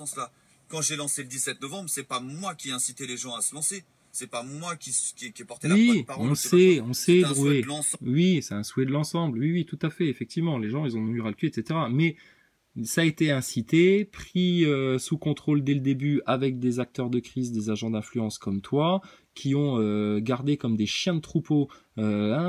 sens-là. Quand j'ai lancé le 17 novembre, c'est pas moi qui ai incité les gens à se lancer. C'est pas moi qui ai porté la bonne Oui, parole. on sait, Drouet. Oui, c'est un souhait de l'ensemble. Oui, oui, tout à fait, effectivement. Les gens, ils ont eu ras le cul, etc. Mais ça a été incité, pris sous contrôle dès le début avec des acteurs de crise, des agents d'influence comme toi, qui ont gardé comme des chiens de troupeau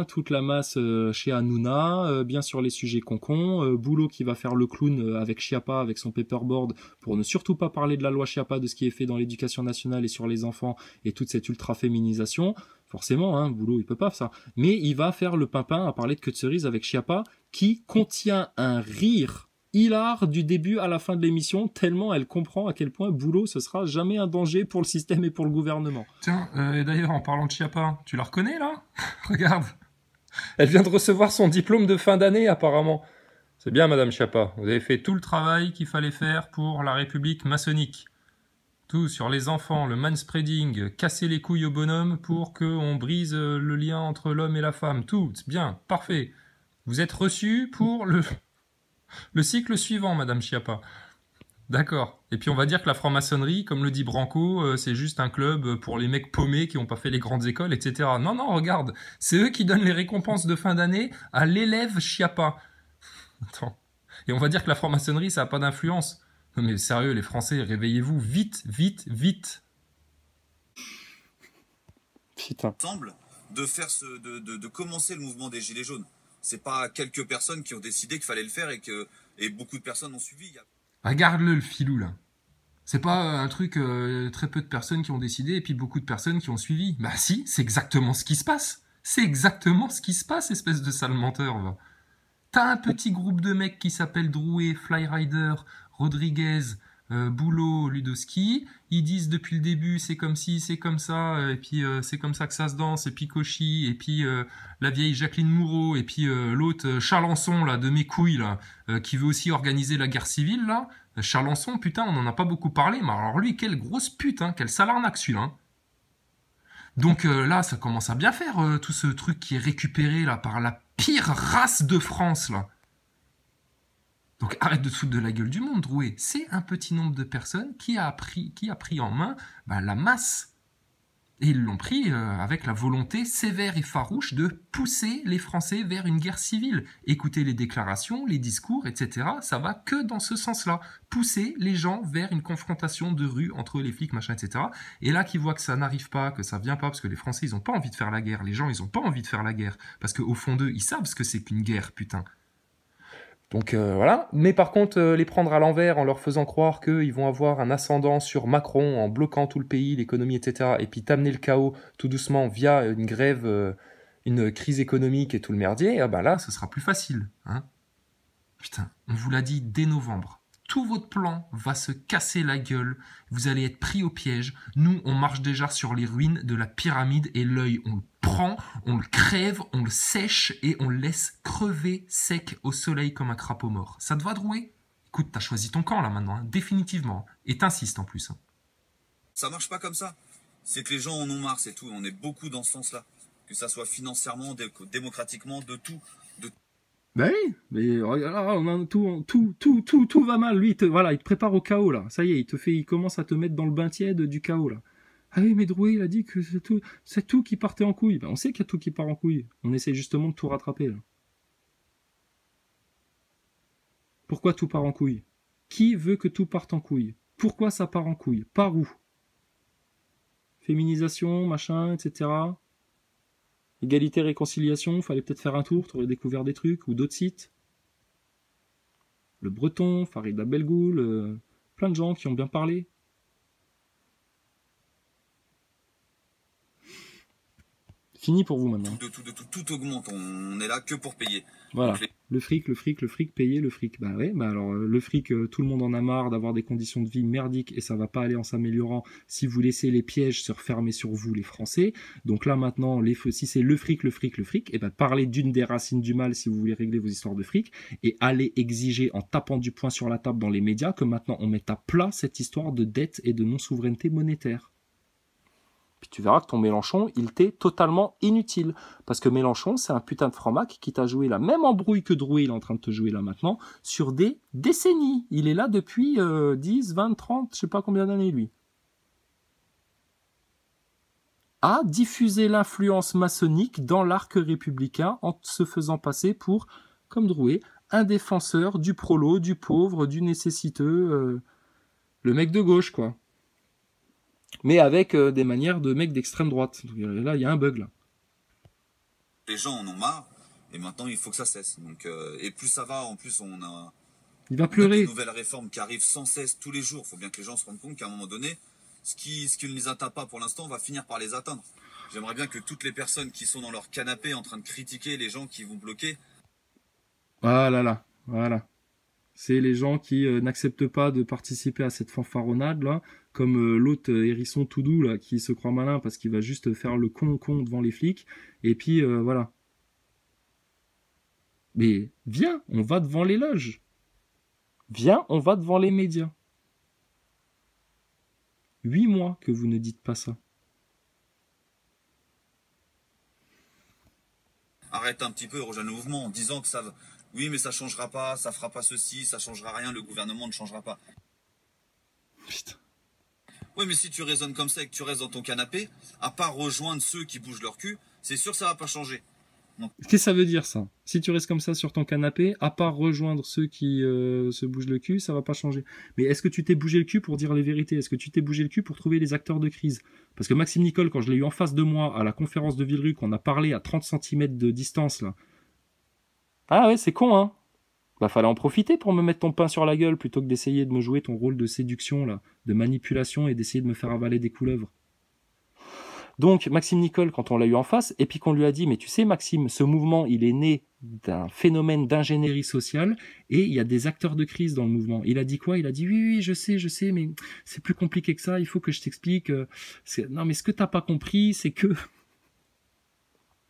toute la masse chez Hanouna, bien sur les sujets concons, Boulot qui va faire le clown avec Schiappa, avec son paperboard, pour ne surtout pas parler de la loi Schiappa, de ce qui est fait dans l'éducation nationale et sur les enfants, et toute cette ultra-féminisation. Forcément, Boulot, il peut pas ça. Mais il va faire le pimpin à parler de queue de cerise avec Schiappa, qui contient un rire hilar du début à la fin de l'émission, tellement elle comprend à quel point Boulot ce sera jamais un danger pour le système et pour le gouvernement. Tiens, et d'ailleurs, en parlant de Schiappa, tu la reconnais là? Regarde. Elle vient de recevoir son diplôme de fin d'année apparemment. C'est bien, Madame Schiappa. Vous avez fait tout le travail qu'il fallait faire pour la République maçonnique. Tout sur les enfants, le manspreading, casser les couilles au bonhomme pour qu'on brise le lien entre l'homme et la femme. Tout, c'est bien, parfait. Vous êtes reçu pour le cycle suivant, Madame Schiappa. D'accord. Et puis on va dire que la franc-maçonnerie, comme le dit Branco, c'est juste un club pour les mecs paumés qui n'ont pas fait les grandes écoles, etc. Non, non, regarde. C'est eux qui donnent les récompenses de fin d'année à l'élève Schiappa. Attends. Et on va dire que la franc-maçonnerie, ça n'a pas d'influence. Non mais sérieux, les Français, réveillez-vous vite, vite, vite. Putain. De commencer le mouvement des Gilets jaunes. C'est pas quelques personnes qui ont décidé qu'il fallait le faire et beaucoup de personnes ont suivi. Regarde-le, le filou, là. C'est pas un truc, très peu de personnes qui ont décidé et puis beaucoup de personnes qui ont suivi. Bah si, c'est exactement ce qui se passe. C'est exactement ce qui se passe, espèce de sale menteur, va. T'as un petit groupe de mecs qui s'appellent Drouet, Flyrider, Rodriguez, Boulot, Ludowski. Ils disent depuis le début c'est comme ci, c'est comme ça, et puis c'est comme ça que ça se danse, et puis Cauchy, et puis la vieille Jacqueline Moureau, et puis l'autre Chalençon là de mes couilles là, qui veut aussi organiser la guerre civile là. Chalençon, putain, on en a pas beaucoup parlé, mais alors lui, quelle grosse pute, hein, quel sale arnaque celui-là. Hein. Donc là, ça commence à bien faire tout ce truc qui est récupéré là par la pire race de France là. Donc arrête de te foutre de la gueule du monde, Drouet. C'est un petit nombre de personnes qui a pris en main la masse. Et ils l'ont pris avec la volonté sévère et farouche de pousser les Français vers une guerre civile. Écoutez les déclarations, les discours, etc. Ça va que dans ce sens-là. Pousser les gens vers une confrontation de rue entre les flics, machin, etc. Et là, qu'ils voient que ça n'arrive pas, que ça vient pas, parce que les Français, ils ont pas envie de faire la guerre. Les gens, ils ont pas envie de faire la guerre. Parce qu'au fond d'eux, ils savent ce que c'est qu'une guerre, putain. Donc voilà, mais par contre les prendre à l'envers en leur faisant croire qu'ils vont avoir un ascendant sur Macron en bloquant tout le pays, l'économie, etc. et puis t'amener le chaos tout doucement via une grève, une crise économique et tout le merdier, ah bah là ce sera plus facile. Hein. Putain, on vous l'a dit dès novembre. Tout votre plan va se casser la gueule, vous allez être pris au piège. Nous, on marche déjà sur les ruines de la pyramide et l'œil, on le prend, on le crève, on le sèche et on le laisse crever sec au soleil comme un crapaud mort. Ça te va, Drouet? Écoute, t'as choisi ton camp là maintenant, hein, définitivement. Et t'insistes en plus. Hein. Ça marche pas comme ça. C'est que les gens en ont marre, c'est tout. On est beaucoup dans ce sens-là. Que ça soit financièrement, démocratiquement, de tout. Ben oui, mais regarde, on a tout va mal. Lui, il te prépare au chaos là. Ça y est, il commence à te mettre dans le bain tiède du chaos là. Ah oui, mais Drouet, il a dit que c'est tout qui partait en couille. Ben, on sait qu'il y a tout qui part en couille. On essaie justement de tout rattraper là. Pourquoi tout part en couille? Qui veut que tout parte en couille? Pourquoi ça part en couille? Par où? Féminisation, machin, etc. Égalité, réconciliation, fallait peut-être faire un tour, t'aurais découvert des trucs, ou d'autres sites. Le Breton, Farid Abelgoul, plein de gens qui ont bien parlé. Fini pour vous maintenant. Tout augmente, on est là que pour payer. Voilà, le fric, payer le fric. Bah ouais, bah alors le fric, tout le monde en a marre d'avoir des conditions de vie merdiques et ça va pas aller en s'améliorant si vous laissez les pièges se refermer sur vous les Français. Donc là maintenant, si c'est le fric, et ben parlez d'une des racines du mal si vous voulez régler vos histoires de fric et allez exiger en tapant du poing sur la table dans les médias que maintenant on mette à plat cette histoire de dette et de non-souveraineté monétaire. Puis tu verras que ton Mélenchon, il t'est totalement inutile. Parce que Mélenchon, c'est un putain de franc-mac qui t'a joué la même embrouille que Drouet, il est en train de te jouer là maintenant, sur des décennies. Il est là depuis 10, 20, 30, je sais pas combien d'années lui. A diffusé l'influence maçonnique dans l'arc républicain en se faisant passer pour, comme Drouet, un défenseur du prolo, du pauvre, du nécessiteux, le mec de gauche, quoi. Mais avec des manières de mec d'extrême droite. Donc, là, il y a un bug, là. Les gens en ont marre, et maintenant, il faut que ça cesse. Donc, et plus ça va, en plus, il va pleurer. Des nouvelles réformes qui arrivent sans cesse tous les jours. Il faut bien que les gens se rendent compte qu'à un moment donné, ce qui ne les atteint pas pour l'instant, on va finir par les atteindre. J'aimerais bien que toutes les personnes qui sont dans leur canapé en train de critiquer les gens qui vont bloquer. Voilà. C'est les gens qui n'acceptent pas de participer à cette fanfaronnade là, comme l'autre hérisson tout doux là, qui se croit malin parce qu'il va juste faire le con devant les flics. Et puis voilà. Mais viens, on va devant les loges. Viens, on va devant les médias. 8 mois que vous ne dites pas ça. Arrête un petit peu, rejoins le mouvement en disant que ça va. Oui, mais ça changera pas, ça fera pas ceci, ça changera rien, le gouvernement ne changera pas. Putain. Oui, mais si tu raisonnes comme ça et que tu restes dans ton canapé, à part rejoindre ceux qui bougent leur cul, c'est sûr que ça va pas changer. Qu'est-ce que ça veut dire, ça? Si tu restes comme ça sur ton canapé, à part rejoindre ceux qui se bougent le cul, ça va pas changer. Mais est-ce que tu t'es bougé le cul pour dire les vérités? Est-ce que tu t'es bougé le cul pour trouver les acteurs de crise? Parce que Maxime Nicole, quand je l'ai eu en face de moi à la conférence de Villerupt, on a parlé à 30 cm de distance, là. Ah ouais, c'est con, hein? Bah, fallait en profiter pour me mettre ton pain sur la gueule plutôt que d'essayer de me jouer ton rôle de séduction, là, de manipulation et d'essayer de me faire avaler des couleuvres. Donc, Maxime Nicole, quand on l'a eu en face, et puis qu'on lui a dit, mais tu sais, Maxime, ce mouvement, il est né d'un phénomène d'ingénierie sociale, et il y a des acteurs de crise dans le mouvement. Il a dit quoi? Il a dit, oui, je sais, mais c'est plus compliqué que ça, il faut que je t'explique. Non, mais ce que t'as pas compris, c'est que...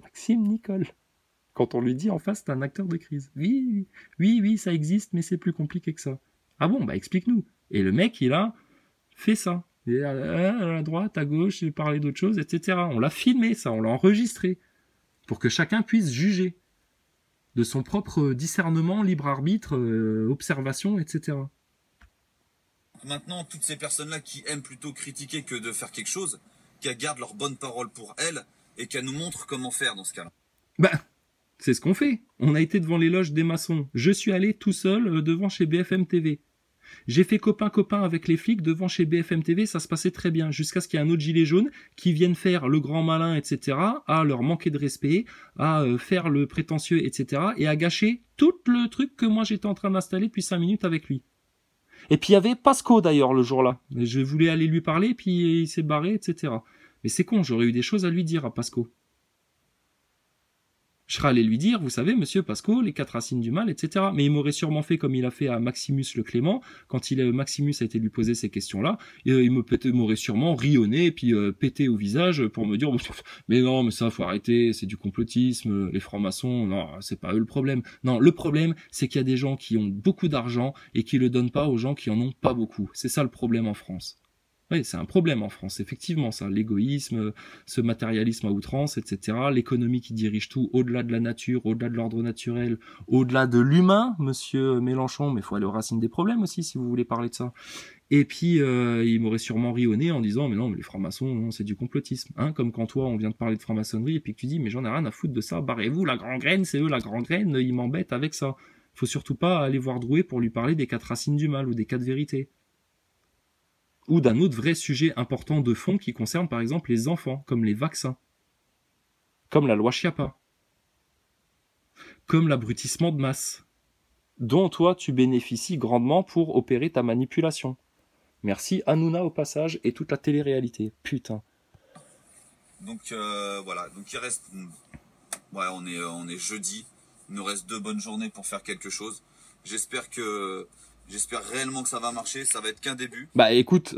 Maxime Nicole, quand on lui dit en face, c'est un acteur de crise. Oui, ça existe, mais c'est plus compliqué que ça. Ah bon, bah explique-nous. Et le mec, il a fait ça. Et à droite, à gauche, il parlait d'autre chose, etc. On l'a filmé, ça, on l'a enregistré, pour que chacun puisse juger de son propre discernement, libre arbitre, observation, etc. Maintenant, toutes ces personnes-là qui aiment plutôt critiquer que de faire quelque chose, qu'elles gardent leur bonne parole pour elles, et qu'elles nous montrent comment faire dans ce cas-là. Bah, c'est ce qu'on fait. On a été devant les loges des maçons. Je suis allé tout seul devant chez BFM TV. J'ai fait copain avec les flics devant chez BFM TV, ça se passait très bien, jusqu'à ce qu'il y ait un autre gilet jaune qui vienne faire le grand malin, etc., à leur manquer de respect, à faire le prétentieux, etc., et à gâcher tout le truc que moi j'étais en train d'installer depuis 5 minutes avec lui. Et puis il y avait Pasco d'ailleurs le jour-là. Je voulais aller lui parler, puis il s'est barré, etc. Mais c'est con, j'aurais eu des choses à lui dire à Pasco. Je serais allé lui dire, vous savez, monsieur Pasco, les 4 racines du mal, etc. Mais il m'aurait sûrement fait comme il a fait à Maximus le Clément, quand Maximus a été lui poser ces questions-là, il m'aurait sûrement rionné, puis pété au visage pour me dire, mais non, mais ça, faut arrêter, c'est du complotisme, les francs-maçons, non, c'est pas eux le problème. Non, le problème, c'est qu'il y a des gens qui ont beaucoup d'argent et qui le donnent pas aux gens qui en ont pas beaucoup. C'est ça le problème en France. Oui, c'est un problème en France, effectivement, ça, l'égoïsme, ce matérialisme à outrance, etc., l'économie qui dirige tout au-delà de la nature, au-delà de l'ordre naturel, au-delà de l'humain, monsieur Mélenchon, mais il faut aller aux racines des problèmes aussi, si vous voulez parler de ça. Et puis, il m'aurait sûrement rionné en disant, mais non, mais les francs-maçons, non, c'est du complotisme, hein, comme quand toi, on vient de parler de franc-maçonnerie, et puis que tu dis, mais j'en ai rien à foutre de ça, barrez-vous, la gangrène, c'est eux, la gangrène, ils m'embêtent avec ça. Faut surtout pas aller voir Drouet pour lui parler des 4 racines du mal, ou des 4 vérités. Ou d'un autre vrai sujet important de fond qui concerne par exemple les enfants, comme les vaccins, comme la loi Chiappa, comme l'abrutissement de masse, dont toi tu bénéficies grandement pour opérer ta manipulation. Merci Hanouna au passage et toute la télé-réalité. Putain. Donc voilà, donc il reste... Ouais, on est jeudi, il nous reste 2 bonnes journées pour faire quelque chose. J'espère réellement que ça va marcher, ça va être qu'un début. Bah écoute,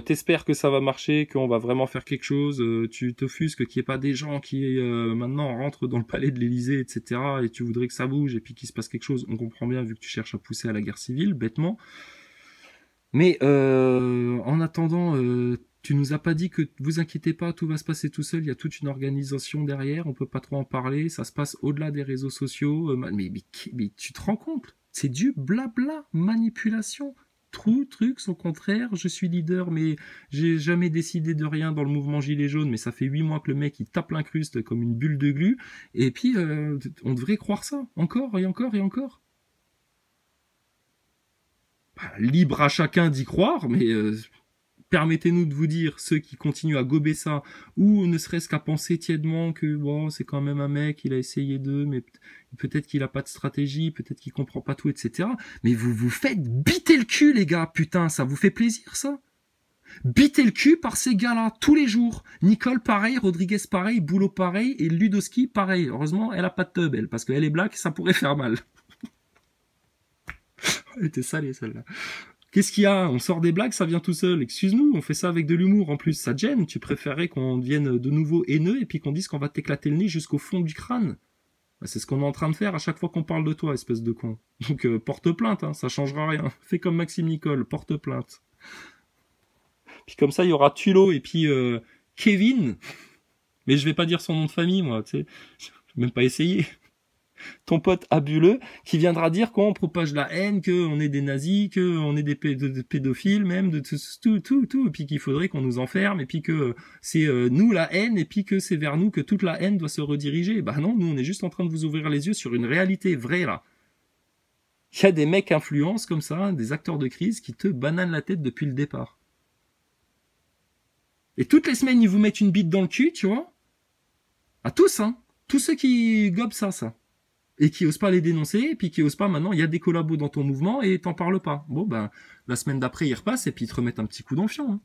t'espères que ça va marcher, qu'on va vraiment faire quelque chose, tu t'offusques qu'il n'y ait pas des gens qui maintenant rentrent dans le palais de l'Élysée, etc. et tu voudrais que ça bouge et puis qu'il se passe quelque chose. On comprend bien vu que tu cherches à pousser à la guerre civile, bêtement. Mais en attendant, Tu nous as pas dit que vous inquiétez pas, tout va se passer tout seul, il y a toute une organisation derrière, on peut pas trop en parler, ça se passe au-delà des réseaux sociaux. Mais tu te rends compte? C'est du blabla, manipulation. Trucs, au contraire, je suis leader, mais j'ai jamais décidé de rien dans le mouvement Gilets jaunes, mais ça fait 8 mois que le mec il tape l'incruste comme une bulle de glu, et puis on devrait croire ça, encore et encore et encore. Bah, libre à chacun d'y croire, mais permettez-nous de vous dire, ceux qui continuent à gober ça, ou ne serait-ce qu'à penser tièdement que bon, c'est quand même un mec, il a essayé d'eux, mais peut-être qu'il a pas de stratégie, peut-être qu'il comprend pas tout, etc. Mais vous vous faites biter le cul, les gars, putain, ça vous fait plaisir, ça? Biter le cul par ces gars-là, tous les jours. Nicole, pareil, Rodriguez, pareil, Boulot, pareil, et Ludowski, pareil. Heureusement, elle a pas de tub, elle, parce qu'elle est black, ça pourrait faire mal. Elle était salée, celle-là. Qu'est-ce qu'il y a? On sort des blagues, ça vient tout seul. Excuse-nous, on fait ça avec de l'humour. En plus, ça te gêne. Tu préférais qu'on devienne de nouveau haineux et puis qu'on dise qu'on va t'éclater le nez jusqu'au fond du crâne. Bah, c'est ce qu'on est en train de faire à chaque fois qu'on parle de toi, espèce de con. Donc porte plainte, hein, ça changera rien. Fais comme Maxime Nicole, porte plainte. Puis comme ça, il y aura Tulo et puis Kevin. Mais je vais pas dire son nom de famille, moi. Tu sais, je vais même pas essayer. Ton pote abuleux qui viendra dire qu'on propage la haine, qu'on est des nazis, qu'on est des pédophiles même, de tout, et puis qu'il faudrait qu'on nous enferme, et puis que c'est nous la haine, et puis que c'est vers nous que toute la haine doit se rediriger. Bah non, nous on est juste en train de vous ouvrir les yeux sur une réalité vraie là. Il y a des mecs influence comme ça, des acteurs de crise qui te bananent la tête depuis le départ. Et toutes les semaines ils vous mettent une bite dans le cul, tu vois. À tous, hein. Tous ceux qui gobent ça. Et qui osent pas les dénoncer, et puis qui osent pas maintenant, il y a des collabos dans ton mouvement et t'en parles pas. Bon, ben, la semaine d'après, ils repassent et puis ils te remettent un petit coup d'enfiant. Hein.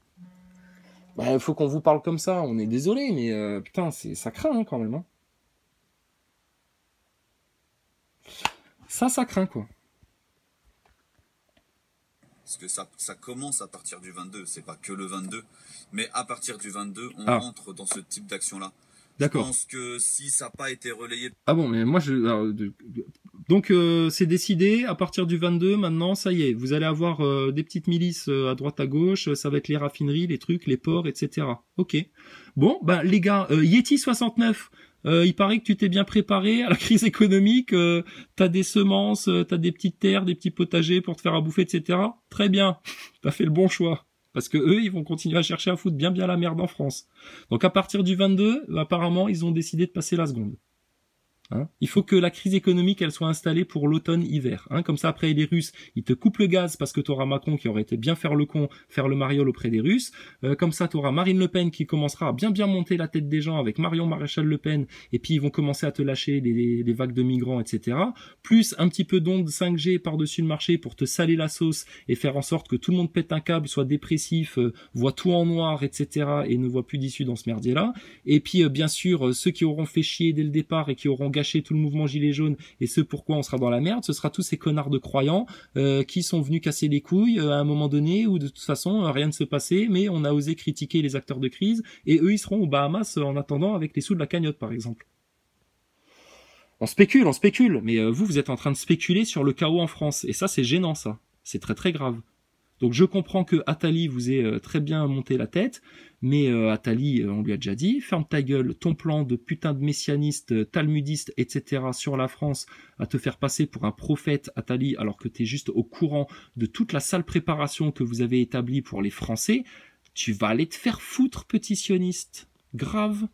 Ben, faut qu'on vous parle comme ça, on est désolé, mais putain, ça craint hein, quand même. Hein. Ça craint quoi. Parce que ça commence à partir du 22, c'est pas que le 22, mais à partir du 22, on rentre dans ce type d'action-là. D'accord. Je pense que si ça n'a pas été relayé... Ah bon, mais moi, donc c'est décidé, à partir du 22, maintenant, ça y est, vous allez avoir des petites milices à droite à gauche, ça va être les raffineries, les trucs, les ports, etc. Ok. Bon, ben les gars, Yeti 69, il paraît que tu t'es bien préparé à la crise économique, t'as des semences, t'as des petites terres, des petits potagers pour te faire à bouffer, etc. Très bien, t'as fait le bon choix. Parce que eux, ils vont continuer à chercher à foutre bien la merde en France. Donc à partir du 22, apparemment, ils ont décidé de passer la seconde. Hein, il faut que la crise économique, elle soit installée pour l'automne-hiver. Hein, comme ça, après, les Russes, ils te coupent le gaz parce que tu auras Macron qui aurait été bien faire le con, faire le mariole auprès des Russes. Comme ça, tu auras Marine Le Pen qui commencera à bien monter la tête des gens avec Marion Maréchal Le Pen. Et puis, ils vont commencer à te lâcher des vagues de migrants, etc. Plus un petit peu d'onde 5G par-dessus le marché pour te saler la sauce et faire en sorte que tout le monde pète un câble, soit dépressif, voit tout en noir, etc. et ne voit plus d'issue dans ce merdier-là. Et puis, bien sûr, ceux qui auront fait chier dès le départ et qui auront gâché tout le mouvement gilet jaune et ce pourquoi on sera dans la merde, ce sera tous ces connards de croyants qui sont venus casser les couilles à un moment donné où de toute façon rien ne se passait, mais on a osé critiquer les acteurs de crise et eux ils seront aux Bahamas en attendant avec les sous de la cagnotte par exemple. On spécule, mais vous êtes en train de spéculer sur le chaos en France et ça c'est gênant ça, c'est très très grave. Donc je comprends que Attali vous ait très bien monté la tête, mais Attali, on lui a déjà dit, ferme ta gueule, ton plan de putain de messianiste, talmudiste, etc. sur la France, à te faire passer pour un prophète, Attali, alors que t'es juste au courant de toute la sale préparation que vous avez établie pour les Français, tu vas aller te faire foutre, petit sioniste. Grave.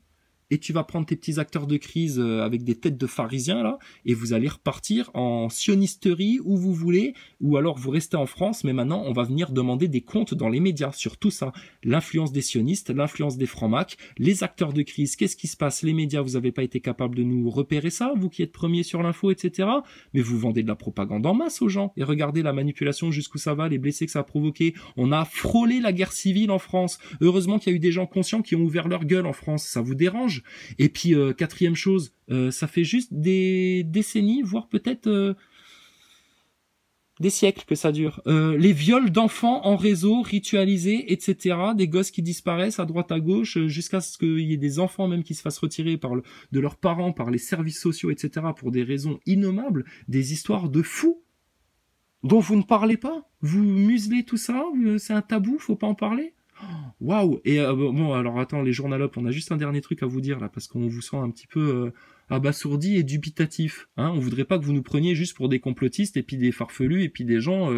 Et tu vas prendre tes petits acteurs de crise avec des têtes de pharisiens là, et vous allez repartir en sionisterie où vous voulez, ou alors vous restez en France, mais maintenant on va venir demander des comptes dans les médias sur tout ça. L'influence des sionistes, l'influence des francs-macs, les acteurs de crise, qu'est-ce qui se passe? Les médias, vous n'avez pas été capable de nous repérer ça, vous qui êtes premiers sur l'info, etc. Mais vous vendez de la propagande en masse aux gens, et regardez la manipulation jusqu'où ça va, les blessés que ça a provoqué. On a frôlé la guerre civile en France. Heureusement qu'il y a eu des gens conscients qui ont ouvert leur gueule en France. Ça vous dérange? Et puis, quatrième chose, ça fait juste des décennies, voire peut-être des siècles que ça dure. Les viols d'enfants en réseau, ritualisés, etc. Des gosses qui disparaissent à droite à gauche, jusqu'à ce qu'il y ait des enfants même qui se fassent retirer de leurs parents, par les services sociaux, etc. pour des raisons innommables, des histoires de fous dont vous ne parlez pas. Vous muselez tout ça, c'est un tabou, faut pas en parler. Waouh. Et bon, alors attends, les journalopes, on a juste un dernier truc à vous dire là, parce qu'on vous sent un petit peu abasourdi et dubitatif. Hein, on voudrait pas que vous nous preniez juste pour des complotistes et puis des farfelus et puis des gens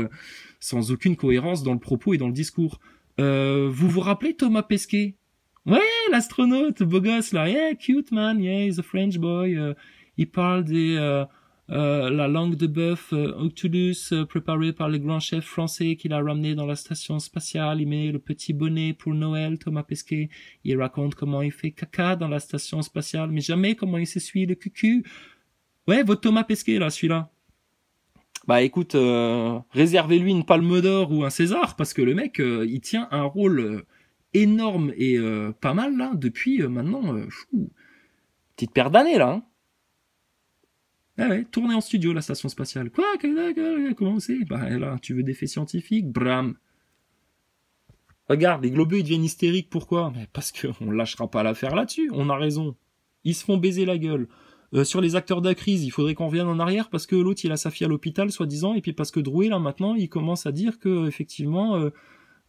sans aucune cohérence dans le propos et dans le discours. Vous vous rappelez Thomas Pesquet? Ouais, l'astronaute, beau gosse là. Yeah, cute man. Yeah, he's a French boy. Il parle des la langue de bœuf Octulus préparée par le grand chef français qu'il a ramené dans la station spatiale. Il met le petit bonnet pour Noël, Thomas Pesquet. Il raconte comment il fait caca dans la station spatiale, mais jamais comment il s'essuie le cucu. Ouais, votre Thomas Pesquet là, celui-là. Bah écoute, réservez-lui une Palme d'Or ou un César, parce que le mec, il tient un rôle énorme et pas mal là, depuis maintenant, petite paire d'années là. Hein. Ah ouais, tourner en studio la station spatiale. Quoi? Comment c'est? Bah là, tu veux des faits scientifiques? Bram. Regarde, les globeux ils deviennent hystériques, pourquoi? Mais parce qu'on lâchera pas l'affaire là-dessus, on a raison. Ils se font baiser la gueule. Sur les acteurs de la crise, il faudrait qu'on revienne en arrière parce que l'autre il a sa fille à l'hôpital, soi-disant, et puis parce que Drouet là maintenant, il commence à dire que effectivement,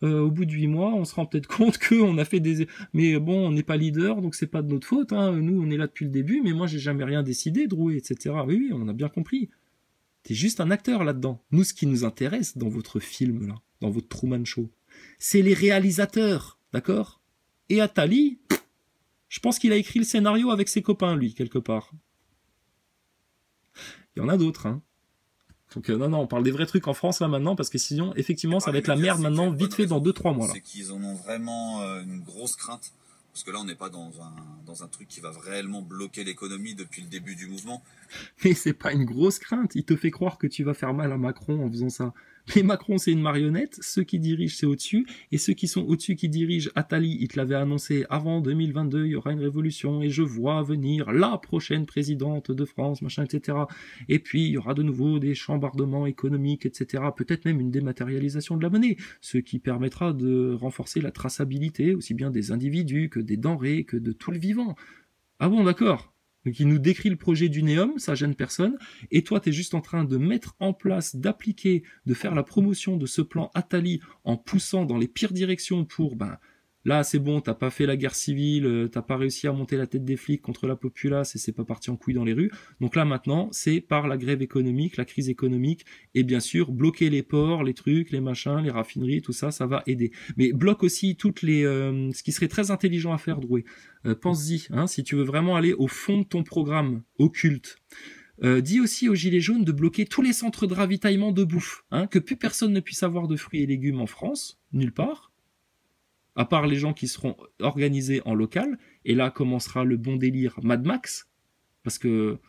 au bout de 8 mois, on se rend peut-être compte qu'on a fait des... Mais bon, on n'est pas leader, donc c'est pas de notre faute. Hein. Nous, on est là depuis le début, mais moi, j'ai jamais rien décidé, Drouet, etc. Oui, on a bien compris. T'es juste un acteur là-dedans. Nous, ce qui nous intéresse dans votre film, là, dans votre Truman Show, c'est les réalisateurs, d'accord? Et Attali, je pense qu'il a écrit le scénario avec ses copains, lui, quelque part. Il y en a d'autres, hein. Donc non, on parle des vrais trucs en France là maintenant, parce que sinon, effectivement, ça va être la merde maintenant, vite fait dans 2-3 mois là. C'est qu'ils en ont vraiment une grosse crainte, parce que là on n'est pas dans un truc qui va réellement bloquer l'économie depuis le début du mouvement. Mais c'est pas une grosse crainte, il te fait croire que tu vas faire mal à Macron en faisant ça. Mais Macron c'est une marionnette, ceux qui dirigent c'est au-dessus, et ceux qui sont au-dessus qui dirigent, Attali, il te l'avait annoncé, avant 2022 il y aura une révolution, et je vois venir la prochaine présidente de France, machin, etc. Et puis il y aura de nouveau des chambardements économiques, etc. Peut-être même une dématérialisation de la monnaie, ce qui permettra de renforcer la traçabilité, aussi bien des individus que des denrées, que de tout le vivant. Ah bon, d'accord. Donc il nous décrit le projet du Néum, ça gêne personne, et toi t'es juste en train de mettre en place, d'appliquer, de faire la promotion de ce plan Attali en poussant dans les pires directions pour, là c'est bon, t'as pas fait la guerre civile, t'as pas réussi à monter la tête des flics contre la populace et c'est pas parti en couille dans les rues, donc là maintenant c'est par la grève économique, la crise économique, et bien sûr bloquer les ports, les trucs, les machins, les raffineries, tout ça, ça va aider. Mais bloque aussi toutes les... ce qui serait très intelligent à faire, Drouet. Pense-y, hein, si tu veux vraiment aller au fond de ton programme occulte. Dis aussi aux Gilets jaunes de bloquer tous les centres de ravitaillement de bouffe, hein, que plus personne ne puisse avoir de fruits et légumes en France, nulle part, à part les gens qui seront organisés en local, et là commencera le bon délire Mad Max, parce que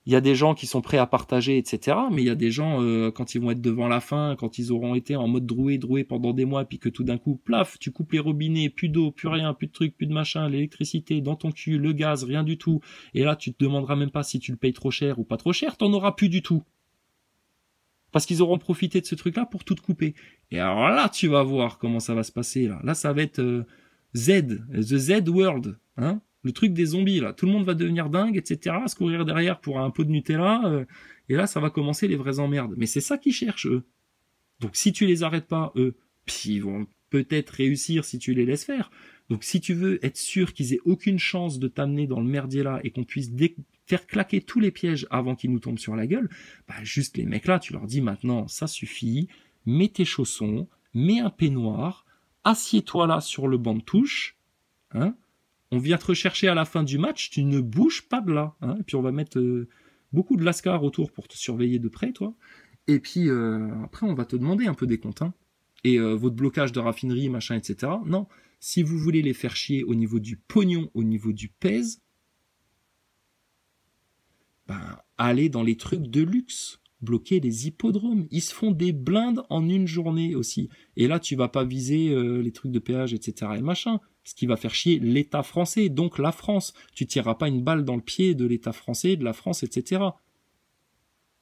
il y a des gens qui sont prêts à partager, etc. Mais il y a des gens, quand ils vont être devant la fin, quand ils auront été en mode droué pendant des mois, puis que tout d'un coup, plaf, tu coupes les robinets, plus d'eau, plus rien, plus de trucs, plus de machin, l'électricité dans ton cul, le gaz, rien du tout. Et là, tu te demanderas même pas si tu le payes trop cher ou pas trop cher, t'en auras plus du tout. Parce qu'ils auront profité de ce truc-là pour tout te couper. Et alors là, tu vas voir comment ça va se passer. Là ça va être the Z World, hein. Le truc des zombies, là. Tout le monde va devenir dingue, etc. Se courir derrière pour un pot de Nutella. Et là, ça va commencer les vraies emmerdes. Mais c'est ça qu'ils cherchent, eux. Donc, si tu les arrêtes pas, eux, puis ils vont peut-être réussir si tu les laisses faire. Donc, si tu veux être sûr qu'ils aient aucune chance de t'amener dans le merdier là et qu'on puisse faire claquer tous les pièges avant qu'ils nous tombent sur la gueule, juste les mecs là, tu leur dis maintenant, ça suffit, mets tes chaussons, mets un peignoir, assieds-toi là sur le banc de touche, hein. On vient te rechercher à la fin du match, tu ne bouges pas de là. Hein, et puis on va mettre beaucoup de lascars autour pour te surveiller de près, toi. Et puis après, on va te demander un peu des comptes. Hein. Et votre blocage de raffinerie, machin, etc. Non, si vous voulez les faire chier au niveau du pognon, au niveau du pèse, allez dans les trucs de luxe. Bloquer les hippodromes. Ils se font des blindes en une journée aussi. Et là, tu vas pas viser les trucs de péage, etc. et machin. Ce qui va faire chier l'État français, donc la France. Tu tireras pas une balle dans le pied de l'État français, de la France, etc.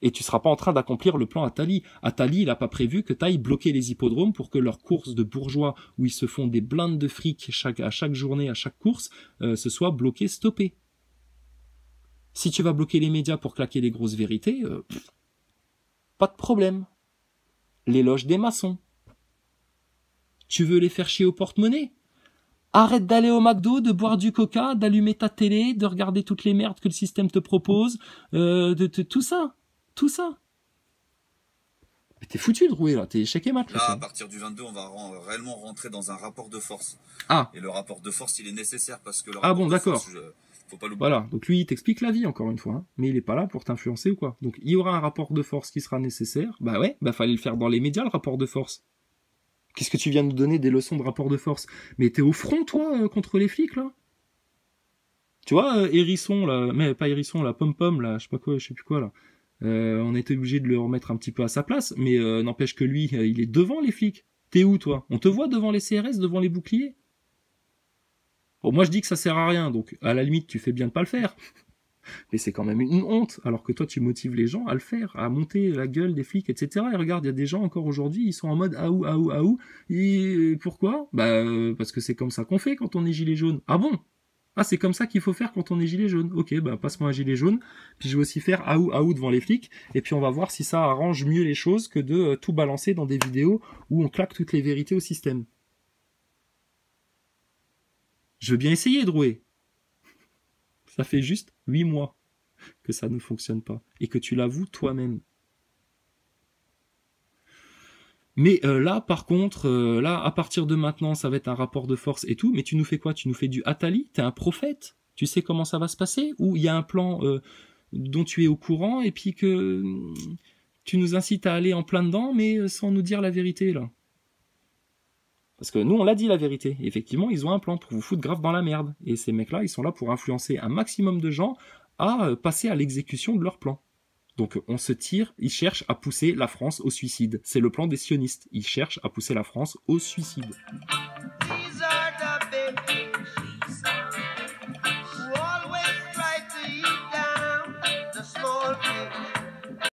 Et tu seras pas en train d'accomplir le plan Attali. Attali, il a pas prévu que tu ailles bloquer les hippodromes pour que leurs courses de bourgeois, où ils se font des blindes de fric à chaque journée, à chaque course, se soient bloquées, stoppées. Si tu vas bloquer les médias pour claquer les grosses vérités, pas de problème. L'éloge des maçons. Tu veux les faire chier au porte-monnaie? Arrête d'aller au McDo, de boire du coca, d'allumer ta télé, de regarder toutes les merdes que le système te propose, tout ça. Tout ça. Mais t'es foutu de rouer là, t'es échec et mat. Là, à partir du 22, on va réellement rentrer dans un rapport de force. Ah. Et le rapport de force, il est nécessaire parce que le rapport de force, faut pas l'oublier. Voilà, donc lui, il t'explique la vie, encore une fois, hein, mais il est pas là pour t'influencer ou quoi. Donc il y aura un rapport de force qui sera nécessaire. Bah ouais, bah fallait le faire dans les médias, le rapport de force. Qu'est-ce que tu viens de nous donner des leçons de rapport de force? Mais t'es au front, toi, contre les flics, là? Tu vois, Hérisson, là, mais pas Hérisson, là, Pom-Pom, là, je sais plus quoi, là. On était obligé de le remettre un petit peu à sa place, mais n'empêche que lui, il est devant les flics. T'es où, toi? On te voit devant les CRS, devant les boucliers? Bon, moi, je dis que ça sert à rien, donc à la limite, tu fais bien de pas le faire. Mais c'est quand même une honte, alors que toi, tu motives les gens à le faire, à monter la gueule des flics, etc. Et regarde, il y a des gens encore aujourd'hui, ils sont en mode aou, aou, aou. Et pourquoi? Bah, parce que c'est comme ça qu'on fait quand on est gilet jaune. Ah bon? Ah, c'est comme ça qu'il faut faire quand on est gilet jaune. Ok, bah passe-moi un gilet jaune, puis je vais aussi faire aou aou devant les flics, et puis on va voir si ça arrange mieux les choses que de tout balancer dans des vidéos où on claque toutes les vérités au système. Je veux bien essayer de rouer. Ça fait juste 8 mois que ça ne fonctionne pas, et que tu l'avoues toi-même. Mais là, par contre, là, à partir de maintenant, ça va être un rapport de force et tout, mais tu nous fais quoi? Tu nous fais du Atali? T'es un prophète? Tu sais comment ça va se passer? Ou il y a un plan dont tu es au courant, et puis que tu nous incites à aller en plein dedans, mais sans nous dire la vérité, là? Parce que nous, on l'a dit la vérité. Effectivement, ils ont un plan pour vous foutre grave dans la merde. Et ces mecs-là, ils sont là pour influencer un maximum de gens à passer à l'exécution de leur plan. Donc on se tire, ils cherchent à pousser la France au suicide. C'est le plan des sionistes. Ils cherchent à pousser la France au suicide.